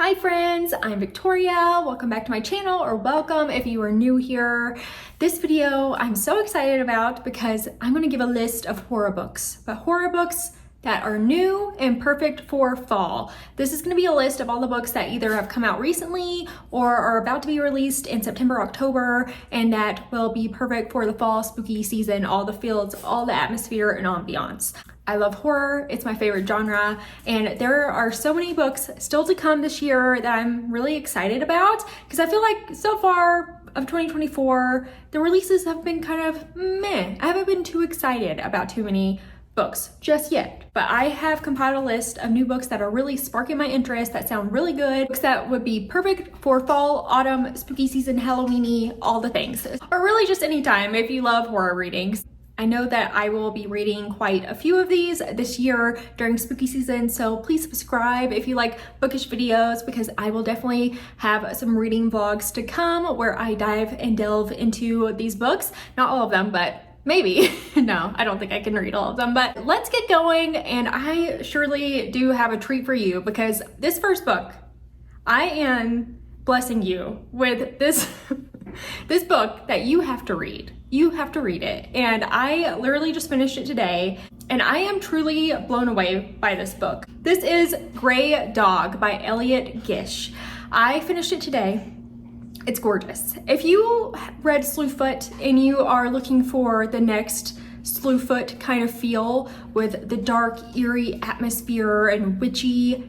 Hi friends, I'm Victoria. Welcome back to my channel, or welcome if you are new here. This video I'm so excited about because I'm going to give a list of horror books, but horror books that are new and perfect for fall. This is going to be a list of all the books that either have come out recently or are about to be released in September, October, and that will be perfect for the fall spooky season, all the feels, all the atmosphere and ambiance. I love horror, it's my favorite genre, and there are so many books still to come this year that I'm really excited about because I feel like so far of 2024, the releases have been kind of meh. I haven't been too excited about too many books just yet, but I have compiled a list of new books that are really sparking my interest, that sound really good, books that would be perfect for fall, autumn, spooky season, Halloween-y, all the things, or really just any time if you love horror readings. I know that I will be reading quite a few of these this year during spooky season, so please subscribe if you like bookish videos because I will definitely have some reading vlogs to come where I dive and delve into these books. Not all of them, but maybe. No, I don't think I can read all of them, but let's get going, and I surely do have a treat for you because this first book, I am blessing you with this this book that you have to read. You have to read it. And I literally just finished it today, and I am truly blown away by this book. This is Grey Dog by Elliot Gish. I finished it today. It's gorgeous. If you read Slewfoot and you are looking for the next Slewfoot kind of feel with the dark, eerie atmosphere and witchy,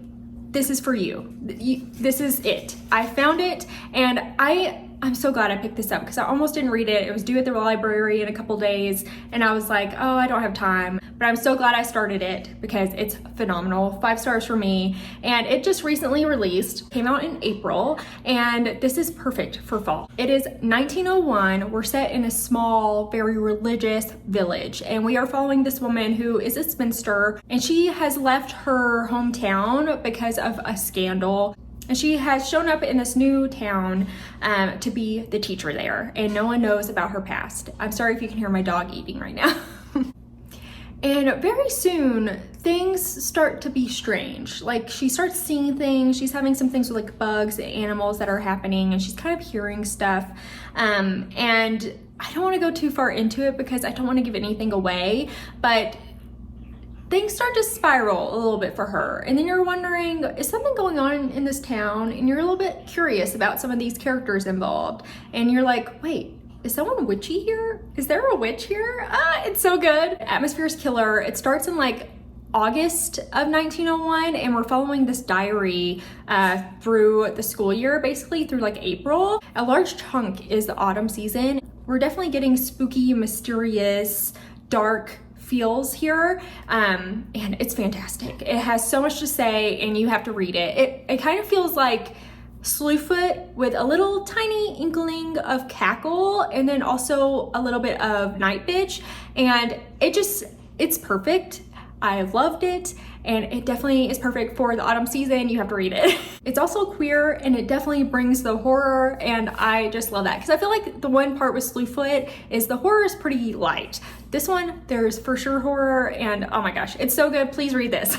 this is for you. This is it. I found it, and I'm so glad I picked this up because I almost didn't read it. It was due at the library in a couple days, and I was like, oh, I don't have time. But I'm so glad I started it because it's phenomenal. 5 stars for me. And it just recently released, came out in April, and this is perfect for fall. It is 1901. We're set in a small, very religious village, and we are following this woman who is a spinster, and she has left her hometown because of a scandal. And she has shown up in this new town to be the teacher there, and no one knows about her past. I'm sorry if you can hear my dog eating right now. And very soon, things start to be strange. Like, she starts seeing things, she's having some things with like bugs and animals that are happening, and she's kind of hearing stuff. And I don't want to go too far into it because I don't want to give anything away, but things start to spiral a little bit for her. And then you're wondering, is something going on in this town? And you're a little bit curious about some of these characters involved. And you're like, wait, is someone witchy here? Is there a witch here? It's so good. Atmosphere is killer. It starts in like August of 1901, and we're following this diary through the school year, basically through like April. A large chunk is the autumn season. We're definitely getting spooky, mysterious, dark feels here, and it's fantastic. It has so much to say, and you have to read it. It kind of feels like Slewfoot with a little tiny inkling of Cackle, and then also a little bit of Night Bitch, and it's perfect. I loved it, and it definitely is perfect for the autumn season. You have to read it. It's also queer, and it definitely brings the horror, and I just love that because I feel like the one part with Slewfoot is the horror is pretty light. This one, there's for sure horror, and oh my gosh, it's so good. Please read this.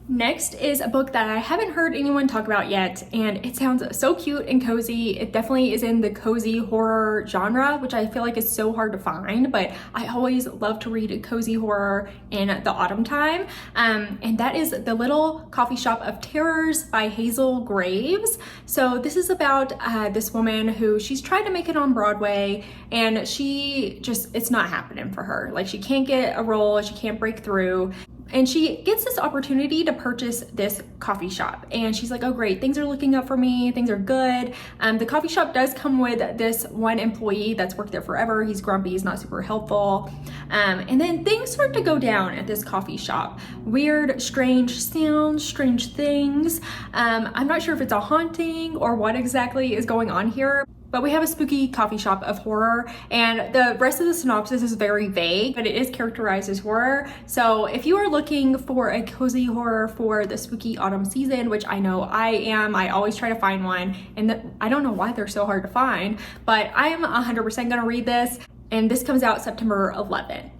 Next is a book that I haven't heard anyone talk about yet, and it sounds so cute and cozy. It definitely is in the cozy horror genre, which I feel like is so hard to find, but I always love to read cozy horror in the autumn time. And that is The Little Coffee Shop of Terrors by Hazel Graves. So this is about this woman who she's tried to make it on Broadway, and it's not happening for her. Like, she can't get a role, she can't break through. And she gets this opportunity to purchase this coffee shop. And she's like, oh great, things are looking up for me, things are good. The coffee shop does come with this one employee that's worked there forever. He's grumpy, he's not super helpful. And then things start to go down at this coffee shop. Weird, strange sounds, strange things. I'm not sure if it's a haunting or what exactly is going on here. But we have a spooky coffee shop of horror, and the rest of the synopsis is very vague, but it is characterized as horror. So if you are looking for a cozy horror for the spooky autumn season, which I know I am, I always try to find one, and I don't know why they're so hard to find, but I'm 100% gonna read this, and this comes out September 11th.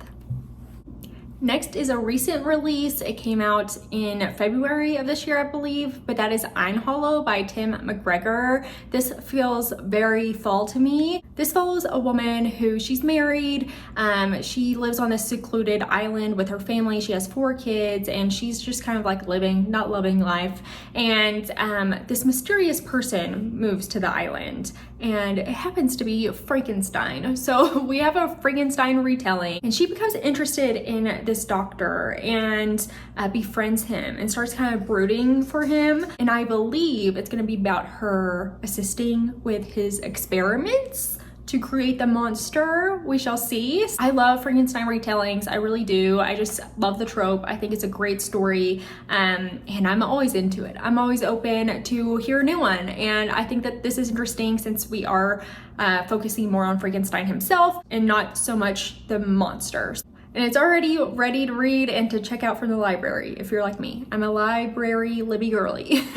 Next is a recent release. It came out in February of this year, I believe, but that is Ein Hollow by Tim McGregor. This feels very fall to me. This follows a woman who she's married. She lives on this secluded island with her family. She has 4 kids and she's just kind of like living, not loving life. And this mysterious person moves to the island and it happens to be Frankenstein. So we have a Frankenstein retelling and she becomes interested in this doctor and befriends him and starts kind of brooding for him. And I believe it's gonna be about her assisting with his experiments to create the monster. We shall see. I love Frankenstein retellings. I really do. I just love the trope. I think it's a great story and I'm always into it. I'm always open to hear a new one. And I think that this is interesting since we are focusing more on Frankenstein himself and not so much the monsters. And it's already ready to read and to check out from the library if you're like me. I'm a library Libby girly.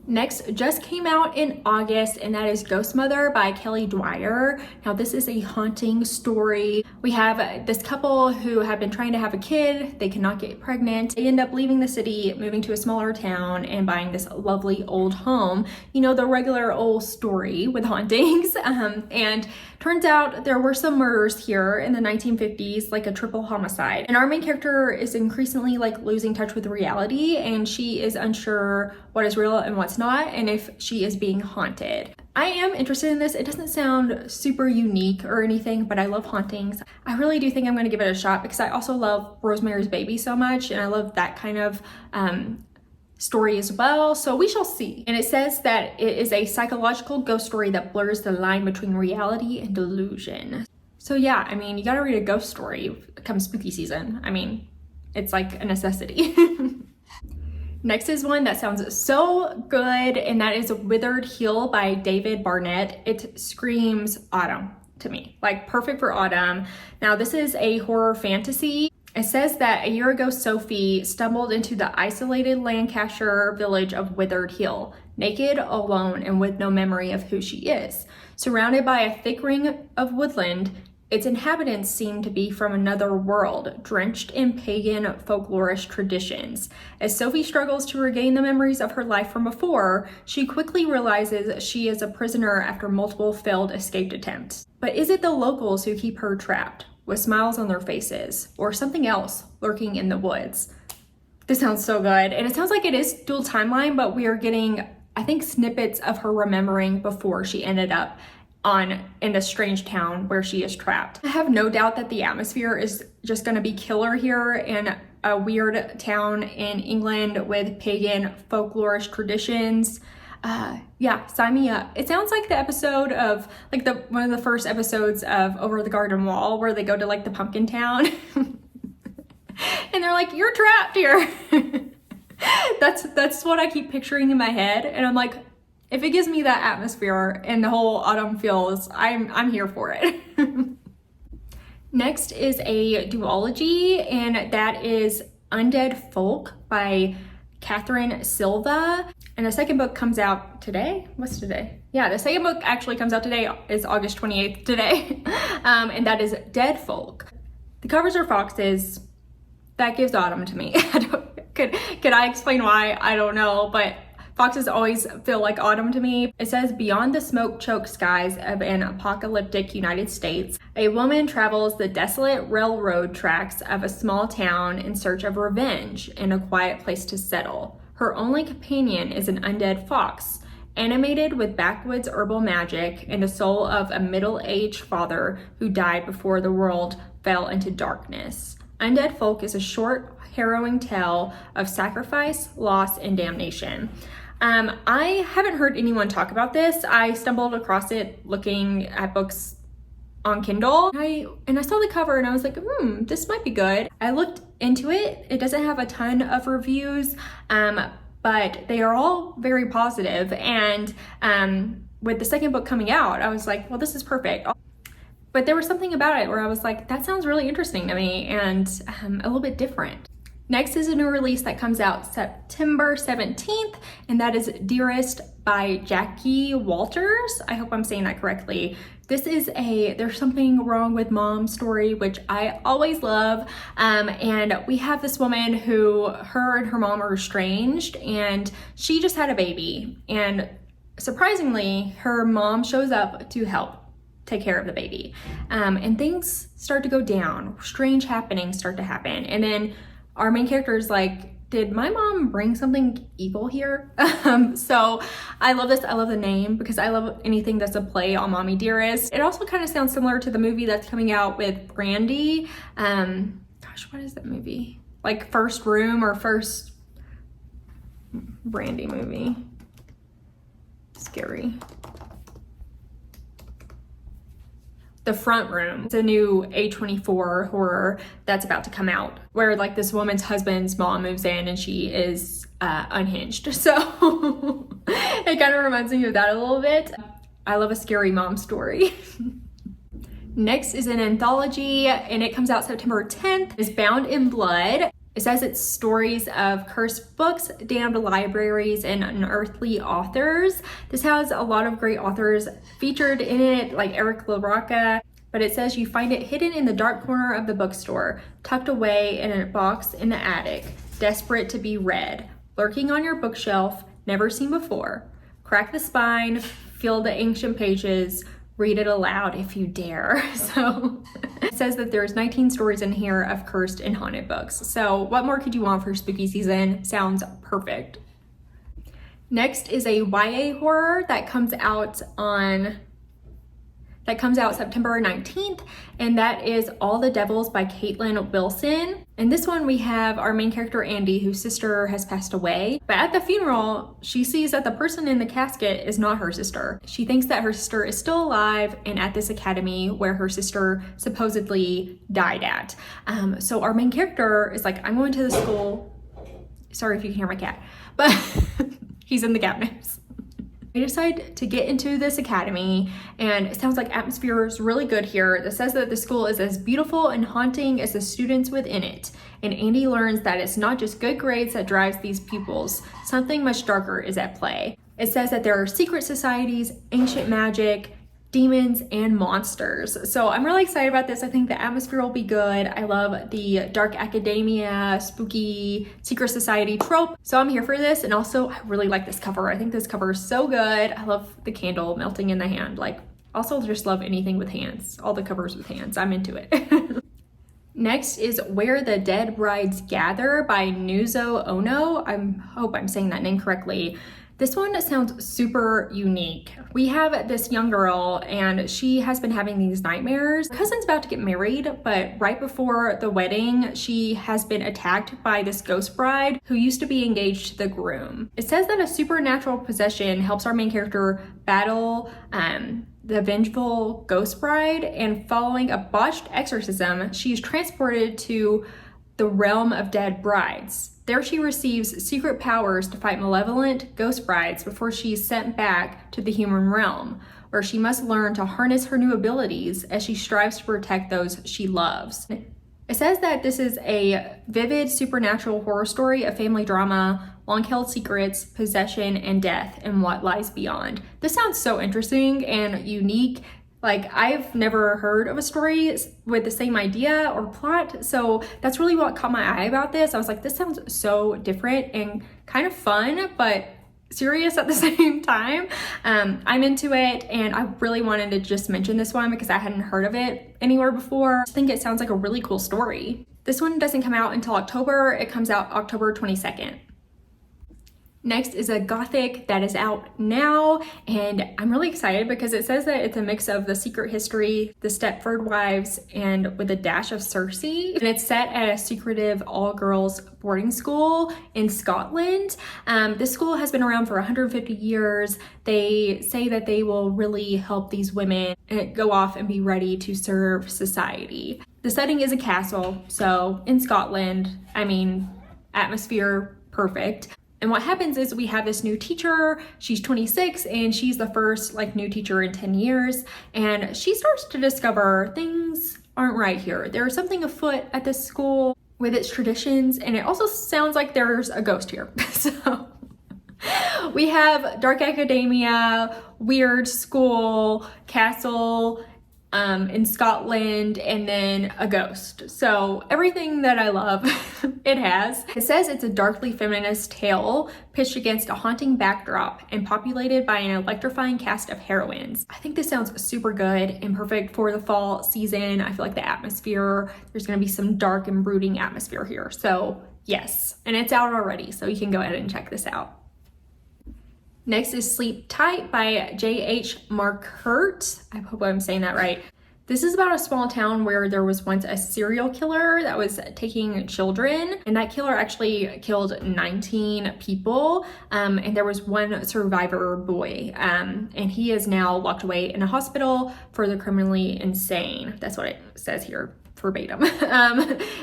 Next just came out in August, and that is Ghost Mother by Kelly Dwyer. Now this is a haunting story. We have this couple who have been trying to have a kid. They cannot get pregnant. They end up leaving the city, moving to a smaller town and buying this lovely old home. You know, the regular old story with hauntings. And turns out there were some murders here in the 1950s, like a triple homicide. And our main character is increasingly like losing touch with reality, and she is unsure what is real and what's not, and if she is being haunted. I am interested in this. It doesn't sound super unique or anything, but I love hauntings. I really do think I'm gonna give it a shot because I also love Rosemary's Baby so much, and I love that kind of story as well, so we shall see. And it says that it is a psychological ghost story that blurs the line between reality and delusion. So yeah, I mean, you gotta read a ghost story come spooky season. I mean, it's like a necessity. Next is one that sounds so good, and that is Withered Hill by David Barnett. It screams autumn to me, like perfect for autumn. Now this is a horror fantasy. It says that a year ago, Sophie stumbled into the isolated Lancashire village of Withered Hill, naked, alone, and with no memory of who she is. Surrounded by a thick ring of woodland, its inhabitants seem to be from another world, drenched in pagan folklorish traditions. As Sophie struggles to regain the memories of her life from before, she quickly realizes she is a prisoner after multiple failed escape attempts. But is it the locals who keep her trapped, with smiles on their faces, or something else lurking in the woods? This sounds so good. And it sounds like it is dual timeline, but we are getting, I think, snippets of her remembering before she ended up in the strange town where she is trapped. I have no doubt that the atmosphere is just gonna be killer here in a weird town in England with pagan folklorish traditions. Yeah, sign me up. It sounds like the episode of like one of the first episodes of Over the Garden Wall where they go to like the pumpkin town and they're like, you're trapped here. That's what I keep picturing in my head, and I'm like, if it gives me that atmosphere and the whole autumn feels, I'm here for it. Next is a duology, and that is Undead Folk by Catherine Silva. And the second book comes out today. What's today? Yeah, the second book actually comes out today. Is August 28th today. And that is Dead Folk. The covers are foxes. That gives autumn to me. Could I explain why? I don't know, but foxes always feel like autumn to me. It says, beyond the smoke-choked skies of an apocalyptic United States, a woman travels the desolate railroad tracks of a small town in search of revenge and a quiet place to settle. Her only companion is an undead fox, animated with backwoods herbal magic and the soul of a middle-aged father who died before the world fell into darkness. Undead Folk is a short, harrowing tale of sacrifice, loss, and damnation. I haven't heard anyone talk about this. I stumbled across it looking at books on Kindle. And I saw the cover and I was like, this might be good. I looked into it. It doesn't have a ton of reviews, but they are all very positive. And with the second book coming out, I was like, well, this is perfect. But there was something about it where I was like, that sounds really interesting to me and a little bit different. Next is a new release that comes out September 17th, and that is Dearest by Jackie Walters. I hope I'm saying that correctly. This is a There's Something Wrong with Mom story, which I always love. And we have this woman who, her and her mom are estranged, and she just had a baby. And surprisingly, her mom shows up to help take care of the baby. And things start to go down. Strange happenings start to happen. And then our main character is like, did my mom bring something evil here? So I love this. I love the name because I love anything that's a play on Mommy Dearest. It also kind of sounds similar to the movie that's coming out with Brandy. Gosh, what is that movie? Like First Room or First Brandy movie. Scary. The Front Room. It's a new A24 horror that's about to come out where like this woman's husband's mom moves in and she is unhinged. So it kind of reminds me of that a little bit. I love a scary mom story. Next is an anthology and it comes out September 10th. It's Bound in Blood. It says it's stories of cursed books, damned libraries, and unearthly authors. This has a lot of great authors featured in it, like Eric LaRocca, but it says you find it hidden in the dark corner of the bookstore, tucked away in a box in the attic, desperate to be read, lurking on your bookshelf, never seen before. Crack the spine, feel the ancient pages, read it aloud if you dare. So it says that there's 19 stories in here of cursed and haunted books. So what more could you want for spooky season? Sounds perfect. Next is a YA horror that comes out September 19th, and that is All the Devils by Caitlin Wilson. In this one, we have our main character, Andy, whose sister has passed away. But at the funeral, she sees that the person in the casket is not her sister. She thinks that her sister is still alive and at this academy where her sister supposedly died at. So our main character is like, I'm going to the school. Sorry if you can hear my cat, but he's in the cabinets. I decide to get into this academy, and it sounds like atmosphere is really good here. It says that the school is as beautiful and haunting as the students within it. And Andy learns that it's not just good grades that drives these pupils. Something much darker is at play. It says that there are secret societies, ancient magic, demons, and monsters. So I'm really excited about this. I think the atmosphere will be good. I love the dark academia, spooky secret society trope. So I'm here for this. And also I really like this cover. I think this cover is so good. I love the candle melting in the hand. Like, also just love anything with hands. All the covers with hands. I'm into it. Next is Where the Dead Brides Gather by Nuzo Ono. I hope I'm saying that name correctly. This one sounds super unique. We have this young girl and she has been having these nightmares. Her cousin's about to get married, but right before the wedding, she has been attacked by this ghost bride who used to be engaged to the groom. It says that a supernatural possession helps our main character battle the vengeful ghost bride, and following a botched exorcism, she is transported to the realm of dead brides. There she receives secret powers to fight malevolent ghost brides before she is sent back to the human realm, where she must learn to harness her new abilities as she strives to protect those she loves. It says that this is a vivid supernatural horror story, a family drama, long-held secrets, possession, and death, and what lies beyond. This sounds so interesting and unique. Like, I've never heard of a story with the same idea or plot, so that's really what caught my eye about this. I was like, this sounds so different and kind of fun, but serious at the same time. I'm into it, and I really wanted to just mention this one because I hadn't heard of it anywhere before. I think it sounds like a really cool story. This one doesn't come out until October. It comes out October 22nd. Next is a gothic that is out now, and I'm really excited because it says that it's a mix of The Secret History, The Stepford Wives, and with a dash of Circe. And it's set at a secretive all-girls boarding school in Scotland. This school has been around for 150 years. They say that they will really help these women go off and be ready to serve society. The setting is a castle, so in Scotland, I mean, atmosphere perfect. And what happens is we have this new teacher. She's 26 and she's the first new teacher in 10 years. And she starts to discover things aren't right here. There's something afoot at this school. with its traditions, and it also sounds like there's a ghost here. So we have dark academia, weird school, castle in Scotland, and then a ghost. So everything that I love, it has. It says it's a darkly feminist tale pitched against a haunting backdrop and populated by an electrifying cast of heroines. I think this sounds super good and perfect for the fall season. I feel like the atmosphere, there's gonna be some dark and brooding atmosphere here. So yes, and it's out already, so you can go ahead and check this out. Next is Sleep Tight by J.H. Marquardt. I hope I'm saying that right. This is about a small town where there was once a serial killer that was taking children, and that killer actually killed 19 people, and there was one survivor boy, and he is now locked away in a hospital for the criminally insane. That's what it says here. Verbatim.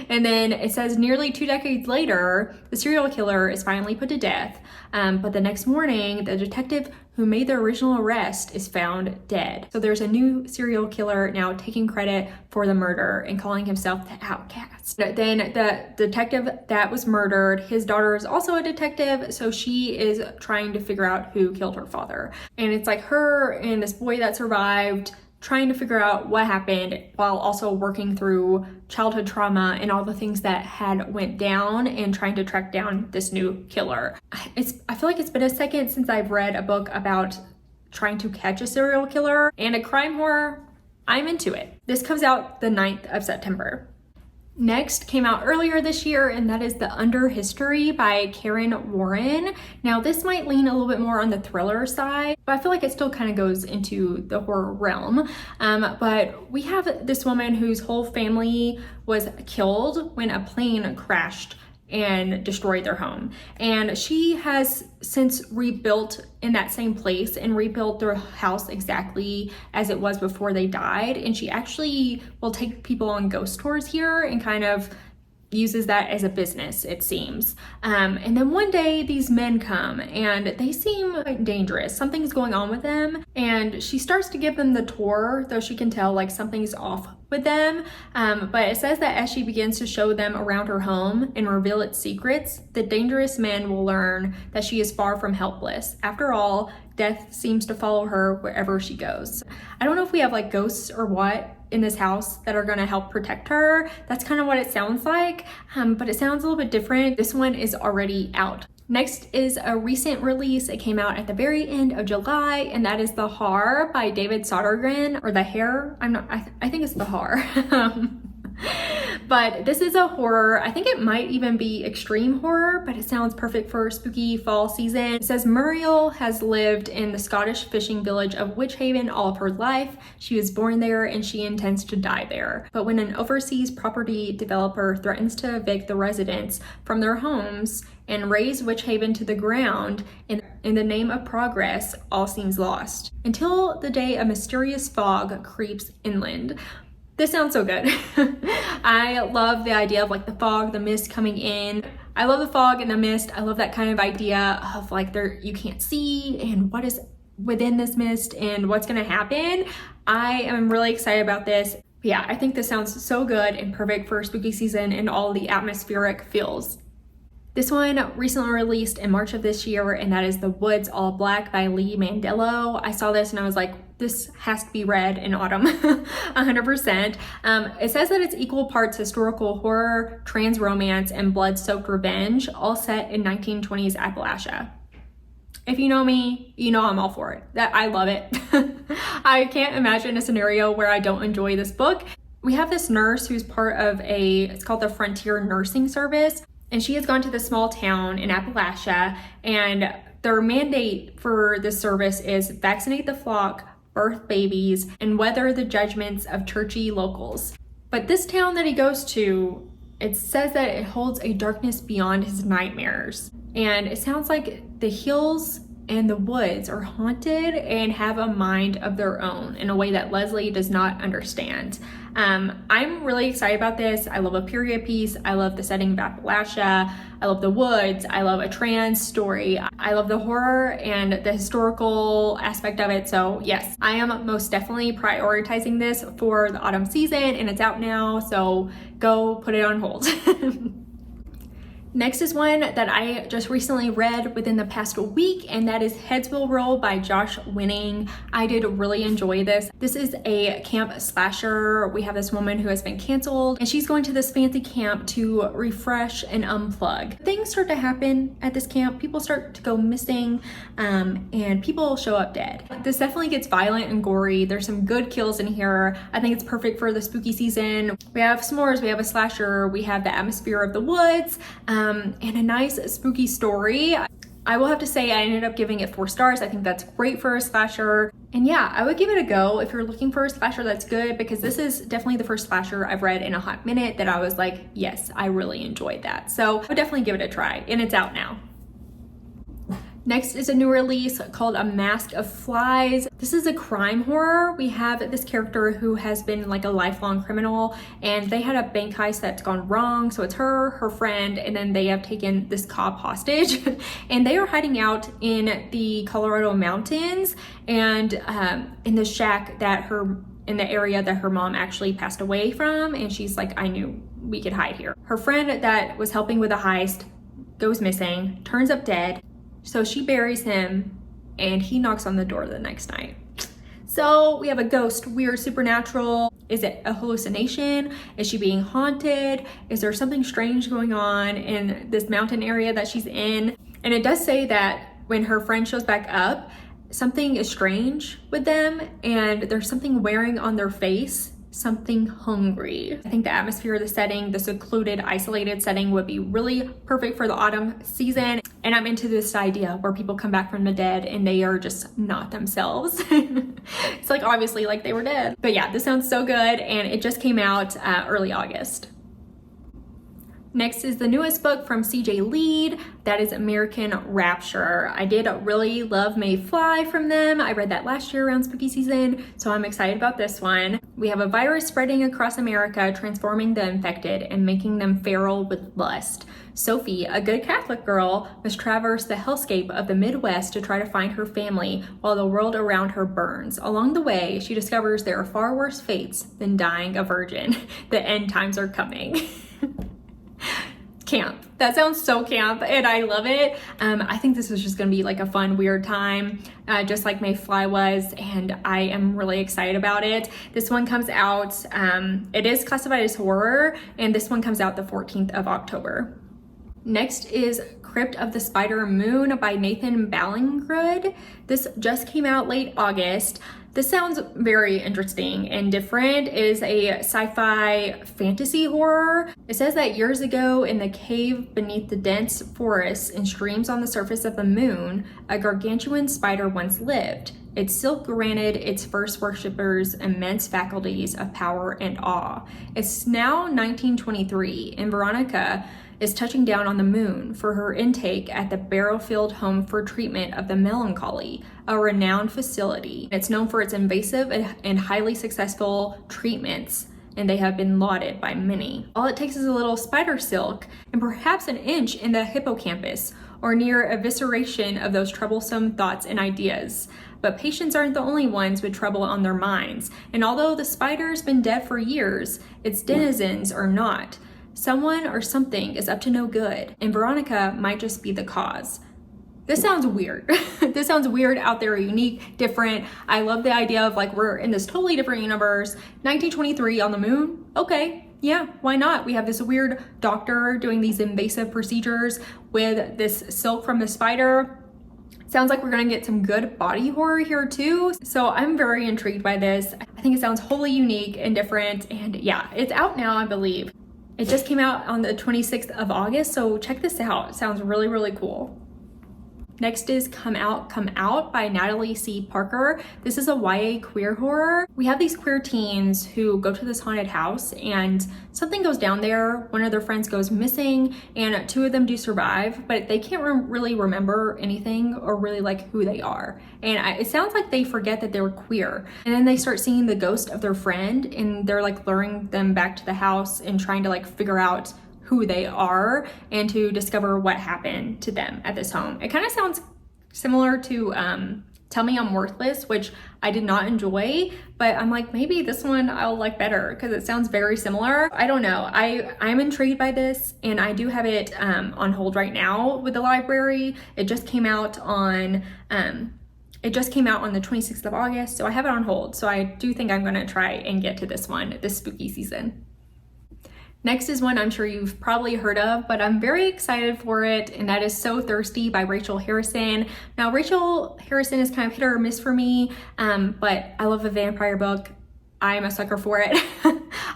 And then it says nearly 2 decades later, the serial killer is finally put to death. But the next morning, the detective who made the original arrest is found dead. So there's a new serial killer now taking credit for the murder and calling himself the outcast. Then the detective that was murdered, his daughter is also a detective, so she is trying to figure out who killed her father. And it's like her and this boy that survived trying to figure out what happened while also working through childhood trauma and all the things that had went down and trying to track down this new killer. I feel like it's been a second since I've read a book about trying to catch a serial killer and a crime horror. I'm into it. This comes out the 9th of September. Next came out earlier this year, and that is The Under History by Karen Warren. Now this might lean a little bit more on the thriller side, but I feel like it still kind of goes into the horror realm. But we have this woman whose whole family was killed when a plane crashed and destroyed their home. And she has since rebuilt in that same place and rebuilt their house exactly as it was before they died. And she actually will take people on ghost tours here and kind of uses that as a business, it seems. And then one day these men come and they seem like dangerous. Something's going on with them. And she starts to give them the tour, though she can tell like something's off with them. But it says that as she begins to show them around her home and reveal its secrets, the dangerous men will learn that she is far from helpless. After all, death seems to follow her wherever she goes. I don't know if we have like ghosts or what in this house that are going to help protect her. That's kind of what it sounds like, but it sounds a little bit different. This one is already out. Next is a recent release. It came out at the very end of July, and that is The Har by David Sodergren, or The Hare. I think it's The Har. But this is a horror. I think it might even be extreme horror, but it sounds perfect for spooky fall season. It says Muriel has lived in the Scottish fishing village of Witchhaven all of her life. She was born there and she intends to die there. But when an overseas property developer threatens to evict the residents from their homes and raze Witchhaven to the ground in the name of progress, all seems lost. Until the day a mysterious fog creeps inland. This sounds so good. I love the idea of like the fog, the mist coming in. I love the fog and the mist. I love that kind of idea of like you can't see and what is within this mist and what's gonna happen. I am really excited about this. But yeah, I think this sounds so good and perfect for spooky season and all the atmospheric feels. This one recently released in March of this year, and that is The Woods All Black by Lee Mandello. I saw this and I was like, this has to be read in autumn, 100%. It says that it's equal parts historical horror, trans romance, and blood-soaked revenge, all set in 1920s Appalachia. If you know me, you know I'm all for it. I love it. I can't imagine a scenario where I don't enjoy this book. We have this nurse who's part of it's called the Frontier Nursing Service. And she has gone to this small town in Appalachia, and their mandate for this service is vaccinate the flock, birth babies, and weather the judgments of churchy locals. But this town that he goes to, it says that it holds a darkness beyond his nightmares. And it sounds like the hills and the woods are haunted and have a mind of their own in a way that Leslie does not understand. I'm really excited about this. I love a period piece. I love the setting of Appalachia. I love the woods. I love a trans story. I love the horror and the historical aspect of it. So yes, I am most definitely prioritizing this for the autumn season, and it's out now, so go put it on hold. Next is one that I just recently read within the past week, and that is Heads Will Roll by Josh Winning. I did really enjoy this. This is a camp slasher. We have this woman who has been canceled, and she's going to this fancy camp to refresh and unplug. Things start to happen at this camp. People start to go missing, and people show up dead. This definitely gets violent and gory. There's some good kills in here. I think it's perfect for the spooky season. We have s'mores, we have a slasher, we have the atmosphere of the woods, and a nice spooky story. I will have to say I ended up giving it 4 stars. I think that's great for a slasher. And yeah, I would give it a go if you're looking for a slasher that's good, because this is definitely the first slasher I've read in a hot minute that I was like, yes, I really enjoyed that. So I would definitely give it a try, and it's out now. Next is a new release called A Mask of Flies. This is a crime horror. We have this character who has been like a lifelong criminal, and they had a bank heist that's gone wrong. So it's her friend, and then they have taken this cop hostage and they are hiding out in the Colorado mountains, and in the shack that in the area that her mom actually passed away from. And she's like, I knew we could hide here. Her friend that was helping with the heist goes missing, turns up dead. So she buries him, and he knocks on the door the next night. So we have a ghost, weird, supernatural. Is it a hallucination? Is she being haunted? Is there something strange going on in this mountain area that she's in? And it does say that when her friend shows back up, something is strange with them, and there's something wearing on their face, something hungry. I think the atmosphere of the setting, the secluded, isolated setting would be really perfect for the autumn season. And I'm into this idea where people come back from the dead and they are just not themselves. It's like obviously like they were dead. But yeah, this sounds so good, and it just came out early August. Next is the newest book from CJ Lead, that is American Rapture. I did really love May Fly from them. I read that last year around spooky season, so I'm excited about this one. We have a virus spreading across America, transforming the infected and making them feral with lust. Sophie, a good Catholic girl, must traverse the hellscape of the Midwest to try to find her family while the world around her burns. Along the way, she discovers there are far worse fates than dying a virgin. The end times are coming. Camp. That sounds so camp, and I love it. I think this is just gonna be like a fun, weird time, just like May Fly was, and I am really excited about it. This one comes out, it is classified as horror, and this one comes out the 14th of October. Next is Crypt of the Spider Moon by Nathan Ballingrud. This just came out late August. This sounds very interesting and different. It is a sci-fi fantasy horror. It says that years ago in the cave beneath the dense forests and streams on the surface of the moon, a gargantuan spider once lived. Its silk granted its first worshippers immense faculties of power and awe. It's now 1923, and Veronica is touching down on the moon for her intake at the Barrowfield Home for Treatment of the Melancholy, a renowned facility. It's known for its invasive and highly successful treatments, and they have been lauded by many. All it takes is a little spider silk and perhaps an inch in the hippocampus, or near evisceration of those troublesome thoughts and ideas. But patients aren't the only ones with trouble on their minds, and although the spider's been dead for years, its denizens are not. Someone or something is up to no good, and Veronica might just be the cause. This sounds weird. This sounds weird, out there, unique, different. I love the idea of like we're in this totally different universe. 1923 on the moon, okay, yeah, why not? We have this weird doctor doing these invasive procedures with this silk from the spider. Sounds like we're gonna get some good body horror here too. So I'm very intrigued by this. I think it sounds wholly unique and different, and yeah, it's out now, I believe. It just came out on the 26th of August, so check this out. It sounds really, really cool. Next is Come Out by Natalie C. Parker. This is a YA queer horror. We have these queer teens who go to this haunted house and something goes down there. One of their friends goes missing and two of them do survive, but they can't really remember anything or really like who they are. And it sounds like they forget that they were queer. And then they start seeing the ghost of their friend and they're like luring them back to the house and trying to like figure out who they are and to discover what happened to them at this home. It kind of sounds similar to Tell Me I'm Worthless, which I did not enjoy, but I'm like, maybe this one I'll like better because it sounds very similar. I don't know. I'm intrigued by this and I do have it on hold right now with the library. It just came out on the 26th of August, so I have it on hold. So I do think I'm gonna try and get to this one this spooky season. Next is one I'm sure you've probably heard of, but I'm very excited for it, and that is So Thirsty by Rachel Harrison. Now, Rachel Harrison is kind of hit or miss for me, but I love a vampire book. I'm a sucker for it.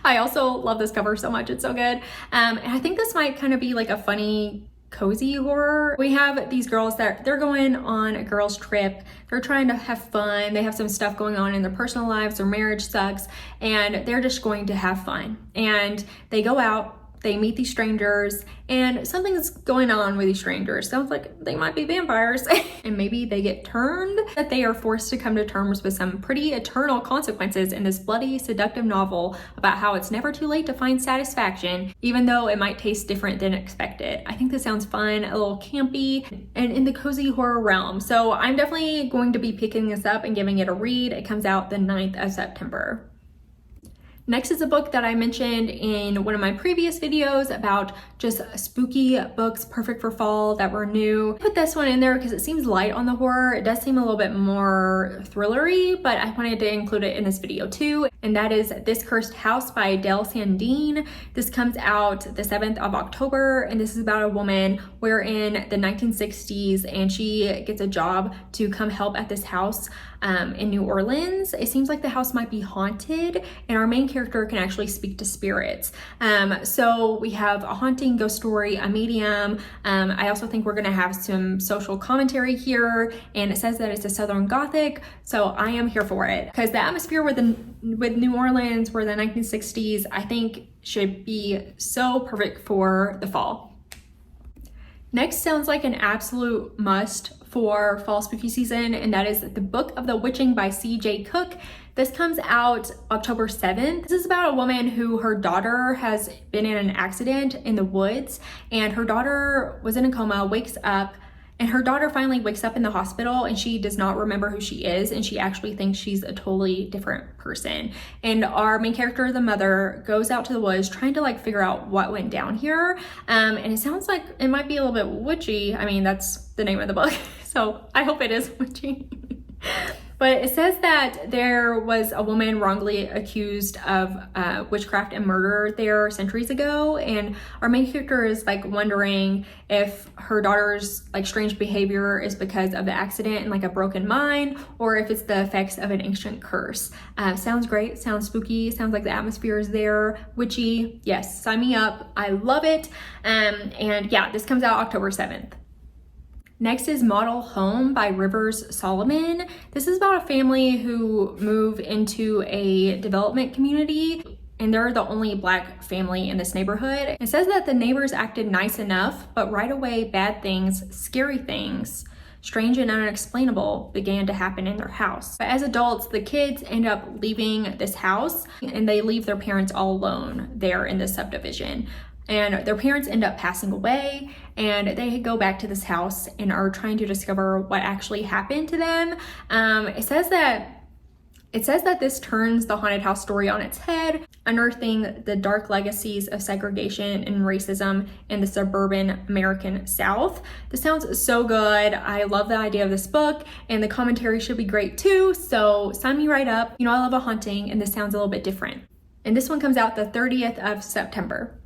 I also love this cover so much, it's so good. And I think this might kind of be like a funny, cozy horror. We have these girls that they're going on a girls trip. They're trying to have fun. They have some stuff going on in their personal lives. Their marriage sucks and they're just going to have fun. And they go out, they meet these strangers and something's going on with these strangers. Sounds like they might be vampires and maybe they get turned. That they are forced to come to terms with some pretty eternal consequences in this bloody, seductive novel about how it's never too late to find satisfaction, even though it might taste different than expected. I think this sounds fun, a little campy, and in the cozy horror realm. So I'm definitely going to be picking this up and giving it a read. It comes out the 9th of September. Next is a book that I mentioned in one of my previous videos about just spooky books perfect for fall that were new. I put this one in there because it seems light on the horror. It does seem a little bit more thrillery, but I wanted to include it in this video too. And that is This Cursed House by Del Sandine. This comes out the 7th of October, and this is about a woman wherein the 1960s and she gets a job to come help at this house in New Orleans. It seems like the house might be haunted and our main character can actually speak to spirits. So we have a haunting ghost story, a medium. I also think we're gonna have some social commentary here, and it says that it's a Southern Gothic, so I am here for it because the atmosphere with New Orleans, where the 1960s, I think should be so perfect for the fall. Next sounds like an absolute must for fall spooky season, and that is The Book of the Witching by C.J. Cook. This comes out October 7th. This is about a woman who her daughter has been in an accident in the woods, and her daughter was in a coma, wakes up, and her daughter finally wakes up in the hospital and she does not remember who she is, and she actually thinks she's a totally different person. And our main character, the mother, goes out to the woods trying to like figure out what went down here. And it sounds like it might be a little bit witchy. I mean, that's the name of the book, so I hope it is witchy. But it says that there was a woman wrongly accused of witchcraft and murder there centuries ago, and our main character is like wondering if her daughter's like strange behavior is because of the accident and like a broken mind, or if it's the effects of an ancient curse. Sounds great, sounds spooky, sounds like the atmosphere is there, witchy. Yes, sign me up. I love it. And yeah, this comes out October 7th. Next is Model Home by Rivers Solomon. This is about a family who move into a development community, and they're the only Black family in this neighborhood. It says that the neighbors acted nice enough, but right away bad things, scary things, strange and unexplainable began to happen in their house. But as adults, the kids end up leaving this house and they leave their parents all alone there in this subdivision. And their parents end up passing away, and they go back to this house and are trying to discover what actually happened to them. It says that this turns the haunted house story on its head, unearthing the dark legacies of segregation and racism in the suburban American South. This sounds so good. I love the idea of this book, and the commentary should be great too, so sign me right up. You know, I love a haunting, and this sounds a little bit different. And this one comes out the 30th of September.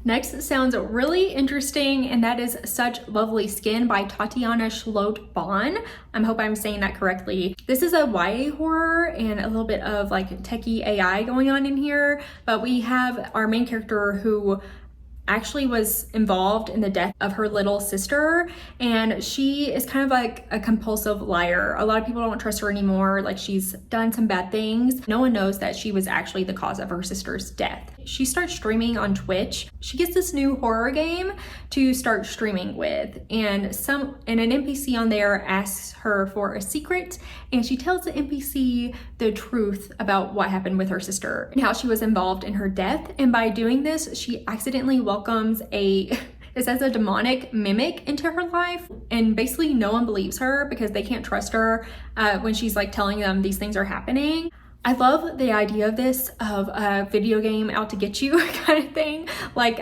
Next sounds really interesting, and that is Such Lovely Skin by Tatiana Schlott-Bahn. I hope I'm saying that correctly. This is a YA horror and a little bit of like techie AI going on in here, but we have our main character who actually was involved in the death of her little sister, and she is kind of like a compulsive liar. A lot of people don't trust her anymore. Like, she's done some bad things. No one knows that she was actually the cause of her sister's death. She starts streaming on Twitch. She gets this new horror game to start streaming with, and an NPC on there asks her for a secret, and she tells the NPC the truth about what happened with her sister and how she was involved in her death. And by doing this, she accidentally welcomes it says a demonic mimic into her life, and basically no one believes her because they can't trust her when she's like telling them these things are happening. I love the idea of this, of a video game out to get you kind of thing, like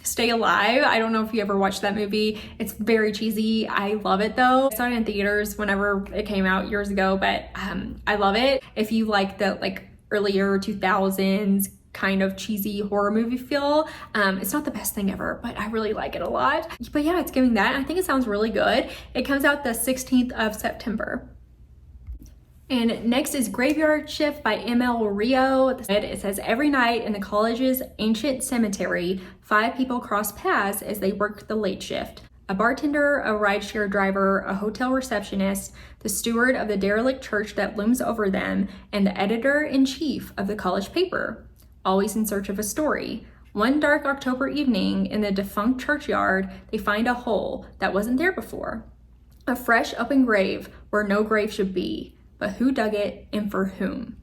Stay Alive. I don't know if you ever watched that movie. It's very cheesy. I love it though. I saw it in theaters whenever it came out years ago, but I love it. If you like the earlier 2000s kind of cheesy horror movie feel, it's not the best thing ever, but I really like it a lot. But yeah, it's giving that. I think it sounds really good. It comes out the 16th of September. And next is Graveyard Shift by M.L. Rio. It says, every night in the college's ancient cemetery, 5 people cross paths as they work the late shift. A bartender, a rideshare driver, a hotel receptionist, the steward of the derelict church that looms over them, and the editor-in-chief of the college paper, always in search of a story. One dark October evening in the defunct churchyard, they find a hole that wasn't there before. A fresh open grave where no grave should be. But who dug it and for whom?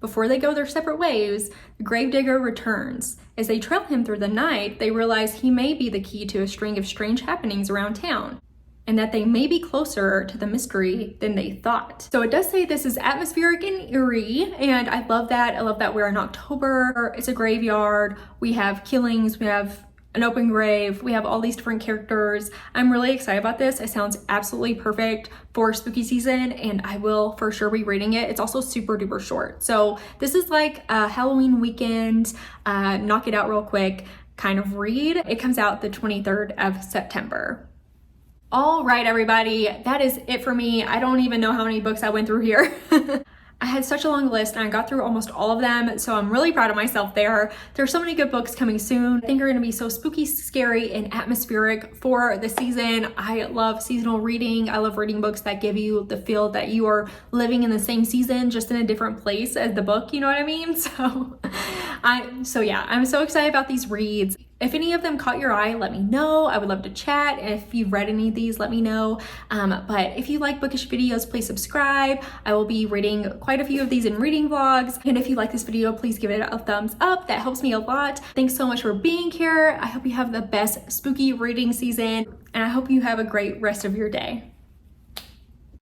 Before they go their separate ways, the gravedigger returns. As they trail him through the night, they realize he may be the key to a string of strange happenings around town, and that they may be closer to the mystery than they thought. So it does say this is atmospheric and eerie, and I love that. I love that we're in October. It's a graveyard. We have killings. We have an open grave. We have all these different characters. I'm really excited about this. It sounds absolutely perfect for spooky season, and I will for sure be reading it. It's also super duper short. So this is like a Halloween weekend, knock it out real quick kind of read. It comes out the 23rd of September. All right, everybody, that is it for me. I don't even know how many books I went through here. I had such a long list and I got through almost all of them, so I'm really proud of myself there. There's so many good books coming soon. I think are gonna be so spooky, scary, and atmospheric for the season. I love seasonal reading. I love reading books that give you the feel that you are living in the same season, just in a different place as the book, you know what I mean? So yeah, I'm so excited about these reads. If any of them caught your eye, let me know. I would love to chat. If you've read any of these, let me know. But if you like bookish videos, please subscribe. I will be reading quite a few of these in reading vlogs. And if you like this video, please give it a thumbs up. That helps me a lot. Thanks so much for being here. I hope you have the best spooky reading season, and I hope you have a great rest of your day.